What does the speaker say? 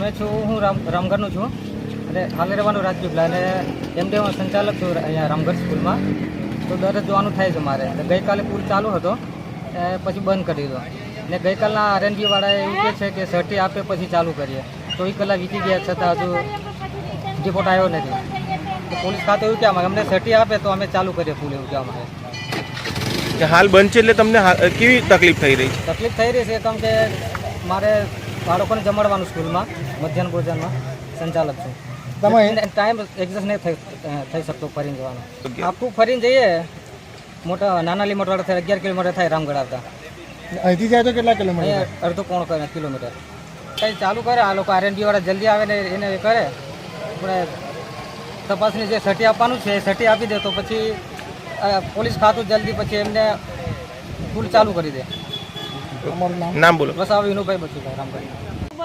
અમે છું હું રામગઢનું છું અને હાલે રહેવાનું રાજપીપળા અને એમડી હું સંચાલક છું અહીંયા રામગઢ સ્કૂલમાં. તો દરરોજ જોવાનું થાય છે મારે. ગઈકાલે પુલ ચાલુ હતો પછી બંધ કરી દીધો ને ગઈકાલના આરએનબીવાળાએ એવું કહે છે કે સર્ટી આપે પછી ચાલુ કરીએ. 24 કલાક વીતી ગયા છતાં હજુ રિપોર્ટ આવ્યો નથી. તો પોલીસ ખાતે એવું કહેવા માંગે અમને સર્ટી આપે તો અમે ચાલુ કરીએ પુલ, એવું કહેવા માંગે. હાલ બંધ છે એટલે તમને કેવી તકલીફ થઈ રહી છે? તકલીફ થઈ રહી છે કેમ કે મારે બાળકોને જમાડવાનું સ્કૂલમાં મધ્યાહન ભોજનમાં સંચાલક છું. તમે ટાઈમ એડજસ્ટ નહીં થઈ શકતો ફરીને જવાનો. આખું ફરીને જઈએ મોટા નાના લીમટવાળા થાય 11 કિલોમીટર થાય રામગઢ આવતા. અહીંથી જાય તો કેટલા કિલોમીટર? અડધો પોણો કિલોમીટર. કંઈ ચાલુ કરે આ લોકો આરએનબીવાળા જલ્દી આવે ને એને કરે આપણે તપાસની જે સર્ટી આપવાનું છે એ સર્ટી આપી દે તો પછી પોલીસ ખાતું જલ્દી પછી એમને પુલ ચાલુ કરી દે. નામ બોલો. વસાવા વિનુભાઈ બચુભાઈ રામગઢ.